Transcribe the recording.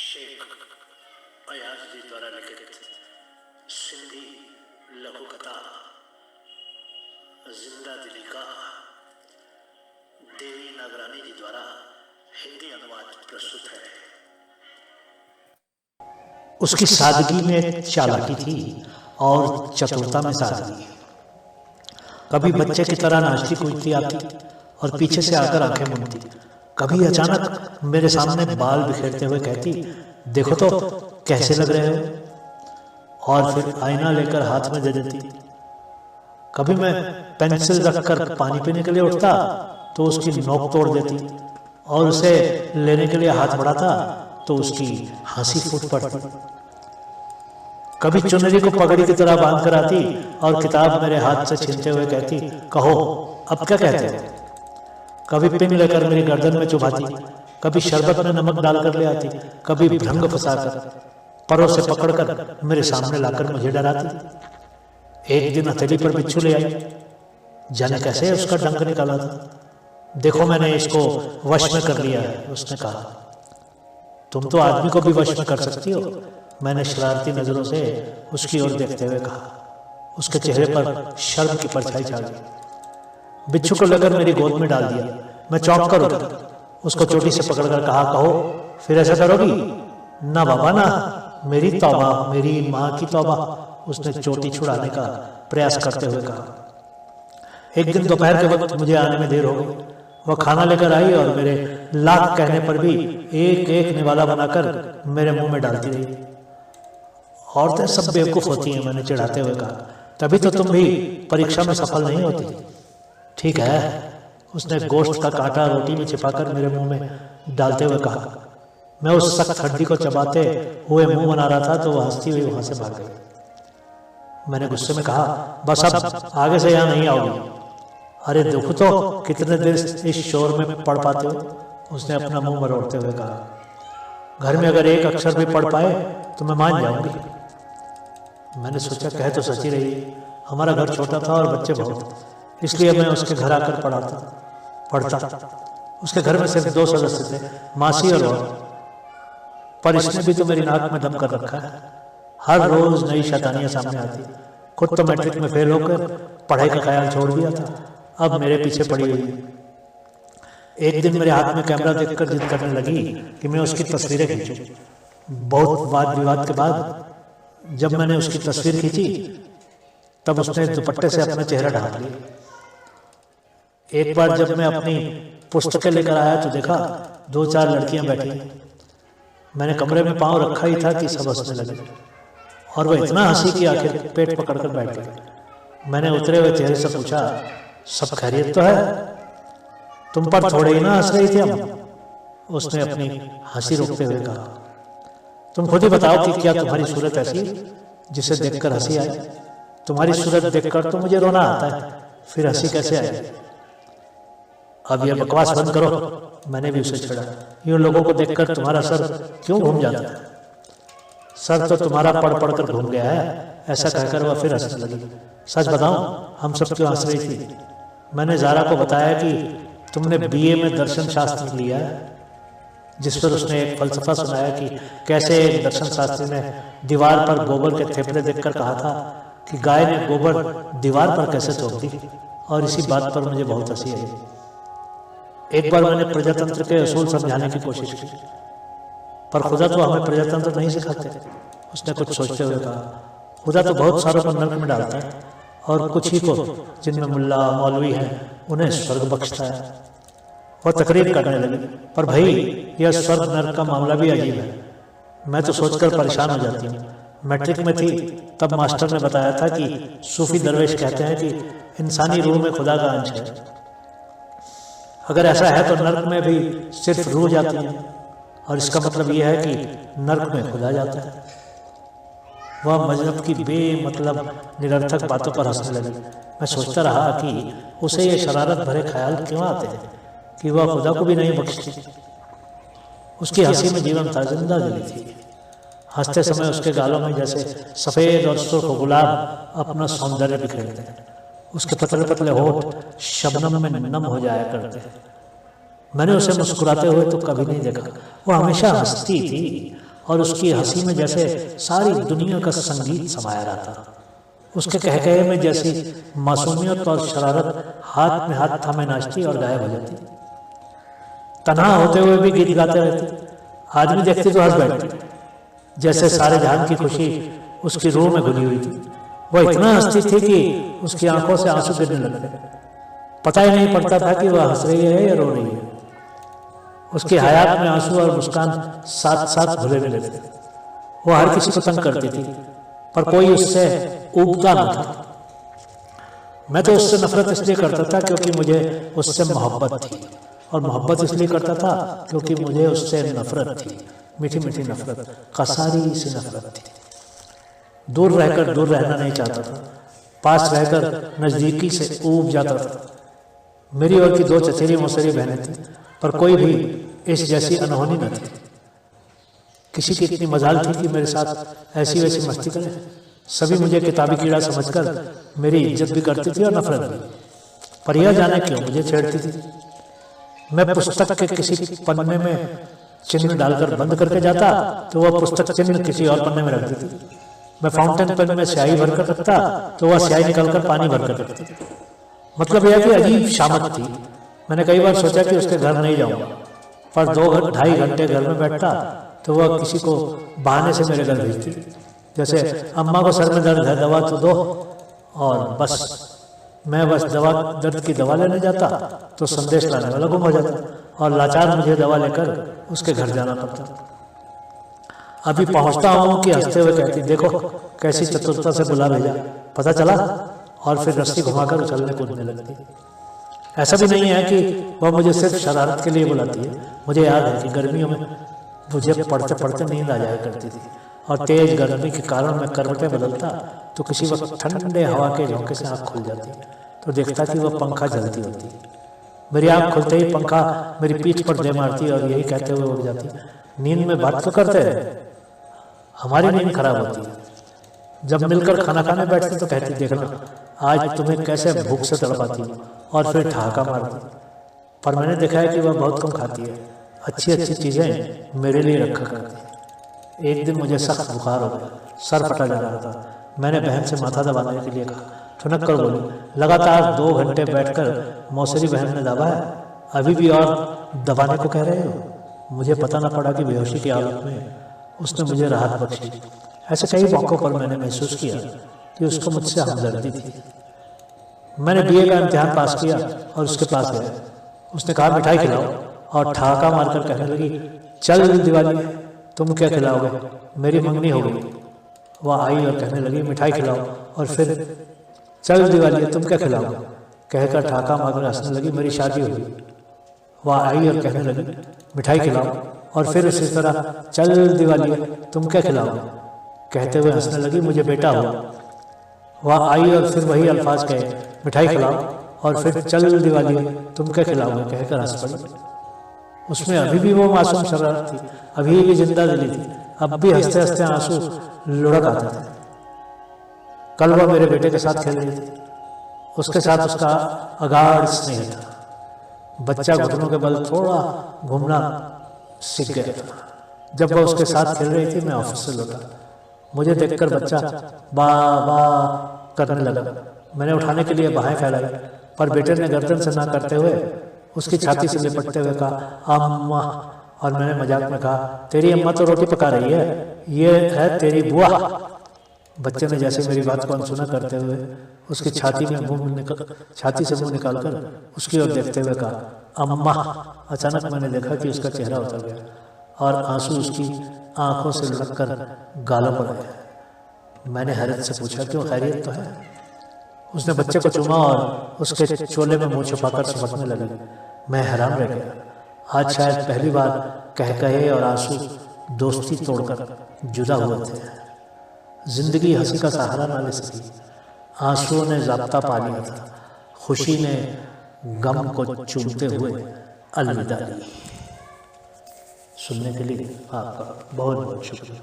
शेख अयाज जी द्वारा लिखित सिंधी लघु कथा जिंदा दिली का देवी नागरानी जी द्वारा हिंदी अनुवाद प्रस्तुत है। उसकी सादगी में चालाकी थी और चतुरता में सादगी। कभी बच्चे की तरह नाचती कूदती आती और पीछे से आकर आंखें मूंदती। कभी अचानक मेरे सामने बाल बिखेरते हुए कहती, देखो तो कैसे लग रहे हो, और फिर आईना लेकर हाथ में दे देती। कभी मैं पेंसिल रखकर पानी पीने के लिए उठता तो उसकी नोक तोड़ देती, और उसे लेने के लिए हाथ बढ़ाता तो उसकी हंसी फूट पड़ती। कभी चुनरी को पगड़ी की तरह बांध कर आती और किताब मेरे हाथ से छीनते हुए कहती, कहो अब क्या कहते हो। कभी पिन लेकर मेरी गर्दन में चुभाती, कभी शरबत में नमक डालकर ले आती, कभी भ्रंग फंसाकर परों से पकड़कर मेरे सामने लाकर मुझे डराती। एक दिन हथेली पर बिच्छू ले आई, जाने कैसे उसका डंक निकाला था। देखो मैंने इसको वश में कर लिया है, उसने कहा। तुम तो आदमी को भी वश में कर सकती हो, मैंने शरारती नजरों से उसकी ओर देखते हुए कहा। उसके चेहरे पर शर्म की परछाई छा गई। बिच्छू को लेकर मेरी गोद में डाल दिया। मैं चौंक कर उठा, उसको चोटी से पकड़कर कहा, कहो फिर ऐसा करोगी। ना बाबा ना, मेरी तौबा, मेरी माँ की तौबा, उसने चोटी छुड़ाने का प्रयास करते हुए कहा। एक दिन दोपहर के वक्त मुझे आने में देर हो गई। वह खाना लेकर आई और मेरे लाख कहने पर भी एक एक निवाला बनाकर मेरे मुंह में डालती रही। औरतें सब बेवकूफ होती हैं, मैंने चिढ़ाते हुए कहा, तभी तो तुम भी परीक्षा में सफल नहीं होती। ठीक है, उसने गोश्त का कांटा रोटी में छिपाकर मेरे मुंह में डालते हुए कहा। मैं उस सख्त हड्डी को चबाते हुए मुंह बना रहा था तो वह हंसती हुई वहां से भाग गई। मैंने गुस्से में कहा, बस अब आगे से यहाँ नहीं आओगी। अरे देखो तो कितने देर इस शोर में पढ़ पाते हो, उसने अपना मुंह मरोड़ते हुए कहा। घर में अगर एक अक्षर भी पढ़ पाए तो मैं मान जाऊंगी। मैंने सोचा कह तो सची रही। हमारा घर छोटा था और बच्चे बहुत, इसलिए मैं उसके घर आकर पढ़ता। उसके घर में सिर्फ 2 सदस्य थे, मासी और वह। पर इसने भी तो मेरी नाक में दम कर रखा है। हर रोज नई शैतानियां सामने आती। खुद तो मैट्रिक में फेल होकर पढ़ाई का ख्याल छोड़ दिया था, अब मेरे पीछे पड़ी हुई। एक दिन मेरे हाथ में कैमरा देखकर जिद करने लगी कि मैं उसकी तस्वीरें खींचूं। बहुत वाद विवाद के बाद जब मैंने उसकी तस्वीर खींची तब उसने दुपट्टे से अपना चेहरा ढांक लिया। एक बार जब मैं अपनी पुस्तकें लेकर आया तो देखा 2-4 लड़कियां बैठी। मैंने कमरे में पांव रखा ही था कि सब हंसने लगे, और वह इतना हंसी कि आखिर पेट पकड़कर बैठ गई। मैंने उतरे हुए चेहरे से पूछा, सब खैरियत तो है? तुम पर थोड़े ही ना हंस रही थी हम, उसने अपनी हंसी रोकते हुए कहा। तुम खुद ही बताओ कि क्या तुम्हारी सूरत ऐसी जिसे देखकर हंसी आए? तुम्हारी सूरत देखकर तो मुझे रोना आता है, फिर हंसी कैसे आए? अब यह बकवास बंद करो, मैंने भी उसे छेड़ा। यूं लोगों को देखकर तुम्हारा सर क्यों घूम जाता है? सर तो तुम्हारा पढ़ पढ़ कर घूम गया है, ऐसा कहकर वह फिर हंसने लगी। सच बताऊं, हम सब क्यों हंस रही थी? मैंने ज़ारा को बताया कि तुमने बीए में दर्शन शास्त्र लिया है, जिस पर उसने एक फलसफा सुनाया कि कैसे एक दर्शन शास्त्री ने दीवार पर गोबर के थेपले देखकर कहा था कि गाय ने गोबर दीवार पर कैसे थोप दी, और इसी बात पर मुझे बहुत हंसी आई। एक बार मैंने प्रजातंत्र के असूल समझाने की कोशिश की, पर खुदा तो हमें प्रजातंत्र नहीं सिखाते, उसने कुछ सोचते हुए कहा। खुदा तो बहुत सारों को नर्क में डालता है, और कुछ ही को, जिनमें मुल्ला मौलवी हैं, उन्हें स्वर्ग बख्शता है। वह तकरीर करने लगी, पर भाई यह स्वर्ग नर्क का मामला भी अजीब है। मैं तो सोचकर परेशान हो जाती हूँ। मैट्रिक में थी तब मास्टर ने बताया था कि सूफी दरवेश कहते हैं कि इंसानी रूह में खुदा का अंश है। अगर ऐसा है तो नर्क में भी सिर्फ रूह जाती है, और इसका मतलब यह है कि नर्क में खुदा जाता है। वह मजहब की बेमतलब निरर्थक बातों पर हंसने लगी। मैं सोचता रहा कि उसे ये शरारत भरे ख्याल क्यों आते हैं कि वह खुदा को भी नहीं बख्शती। उसकी हंसी में जीवन था, जिंदा दिली थी। हंसते समय उसके गालों में जैसे सफ़ेद और सुर्ख गुलाब अपना सौंदर्य बिखेरते हैं। उसके पतले पतले होठ शबनम में नम हो जाया करते हैं। मैंने उसे मुस्कुराते हुए तो कभी नहीं देखा। वो हमेशा हंसती थी और उसकी हंसी में जैसे सारी दुनिया का संगीत समाया रहता। उसके कहे में जैसी मासूमियत और शरारत हाथ में हाथ थामे नाचती और गायब हो जाती। तन्हा होते हुए भी गीत गाते रहती। आदमी देखती तो हंस बैठती, जैसे सारे जहान की खुशी उसकी रूह में घुली हुई थी। वह इतना हंसती थी कि उसकी आंखों से आंसू गिरने लगते। पता ही नहीं पड़ता था कि वह हंस रही है या रो रही है। उसकी हयात में आंसू और मुस्कान साथ साथ घुले मिले थे। वह हर किसी को तंग करती थी, पर कोई उससे ऊबता न था। मैं तो उससे नफरत इसलिए करता था क्योंकि मुझे उससे मोहब्बत थी, और मोहब्बत इसलिए करता था क्योंकि मुझे उससे नफरत थी। मीठी मीठी नफरत, कसारी सी नफरत थी। दूर रहकर दूर रहना नहीं चाहता था, पास रहकर नजदीकी से ऊब जाता था। मेरी और की 2 चचेरी मौसेरी बहनें थी, पर कोई भी इस जैसी अनहोनी न थी। किसी की इतनी मजाल थी कि मेरे साथ ऐसी वैसी मस्ती करे। सभी मुझे किताबी कीड़ा समझकर मेरी इज्जत भी करती थी और नफरत भी, पर यह जाने क्यों मुझे छेड़ती थी। मैं पुस्तक के किसी पन्ने में चिन्ह डालकर बंद करके जाता तो वह पुस्तक चिन्ह किसी और पन्ने में रख देती। मैं फाउंटेन पेन में स्याही भरकर रखता तो वह स्याही निकालकर पानी भरकर रखती। मतलब यह कि अजीब शामत थी। मैंने कई बार सोचा कि उसके घर नहीं जाऊंगा, पर 2-2.5 घंटे घर में बैठता तो वह किसी को बहाने से मेरे घर भेजती। जैसे अम्मा को सर में दर्द है, दवा तो दो, और बस मैं दर्द की दवा लेने जाता तो संदेश लाने वाला गुम हो जाता, और लाचार मुझे दवा लेकर उसके घर जाना पड़ता। अभी पहुंचता हूँ कि हंसते हुए कहती, देखो कैसी चतुरता से बुला भेजा, पता चला, और फिर रस्सी घुमाकर उछलने कूदने लगती। ऐसा भी नहीं है कि वह मुझे सिर्फ शरारत के लिए बुलाती है। मुझे याद है कि गर्मियों में मुझे पढ़ते पढ़ते नींद आ जाया करती थी, और तेज गर्मी के कारण मैं करवटें बदलता तो किसी वक्त ठंडे हवा के झोंके से आँख खुल जाती तो देखता कि वह पंखा जलती होती। मेरी आँख खुलते ही पंखा मेरी पीठ पर दे मारती और यही कहते हुए उड़ जाती, नींद में बात तो करते हैं, हमारी नींद खराब होती है। जब मिलकर खाना खाने बैठते तो कहती, देखना आज तुम्हें कैसे भूख से तड़पाती हूँ, और फिर ठहाका मारती। पर मैंने देखा है कि वह बहुत कम खाती है, अच्छी अच्छी चीज़ें मेरे लिए रखा करती। एक दिन मुझे सख्त बुखार हो गया, सर फटा जा रहा था। मैंने बहन से माथा दबाने के लिए कहा, ठुनक कर बोली, लगातार 2 घंटे बैठकर मौसेरी बहन ने दबाया, अभी भी और दबाने को कह रहे हो? मुझे पता न पड़ा कि बेहोशी की हालत में उसने मुझे राहत बख्शी। ऐसे कई मौक़ों पर मैंने महसूस किया कि उसको मुझसे हमदर्दी थी। मैंने BA का इम्तिहान पास किया और उसके पास गया। उसने कहा, मिठाई खिलाओ, और ठहाका मारकर कहने लगी, चल दिवाली, तुम क्या खिलाओगे? मेरी मंगनी हो गई। वह आई और कहने लगी, मिठाई खिलाओ, और फिर चल दिवाली, तुम क्या खिलाओगे? कहकर ठहाका मारकर हंसने लगी, मेरी शादी हुई। वह आई और कहने लगी, मिठाई खिलाओ, और फिर उसी तरह चल दिवाली, तुम क्या खिलाओगे? कहते हुए हंसने लगी, मुझे बेटा हुआ। वह आई और फिर वही अल्फाज कहे, मिठाई खिलाओ, और फिर चल दिवाली, तुम क्या खिलाओगे? कहकर हंस पड़ी। उसमें अभी भी वो मासूम शरारत थी, अभी भी जिंदा दिली थी। अब भी हंसते हंसते आंसू लुढ़क आते थे। कल वह मेरे बेटे के साथ खेल रही थी, उसके साथ उसका अगाध स्नेह था। बच्चा घुटनों के बल थोड़ा घूमना सीख गया था। जब वह उसके साथ खेल रही थी, मैं ऑफिस से लौटा। मुझे देखकर बच्चा बा बा करने लगा। मैंने उठाने के लिए बाहें फैलाई, पर बेटे ने गर्दन से ना करते हुए उसकी छाती से लिपटते हुए कहा, अम्मा। और मैंने मजाक में कहा, तेरी अम्मा तो रोटी पका रही है, ये है तेरी बुआ। बच्चे ने जैसे मेरी बात को अनसुना करते हुए उसकी छाती से मुंह निकालकर उसकी ओर देखते हुए कहा, अम्मा। अचानक मैंने देखा कि उसका चेहरा उतर गया और आंसू उसकी आंखों से लुढ़ककर गालों पर आए। मैंने हैरत से पूछा, क्यों, खैरियत तो है? उसने बच्चे को चूमा और उसके चोले में मुंह छुपाकर समझने लगी। मैं हैरान रह गया। आज शायद पहली बार कहे और आंसू दोस्ती तोड़कर जुदा हुए थे। जिंदगी हंसी का सहारा ना ले सकी, आंसुओं ने ज़ाब्ता पा लिया था, खुशी ने गम को चूमते हुए अलविदा ली। सुनने के लिए आपका बहुत बहुत शुक्रिया।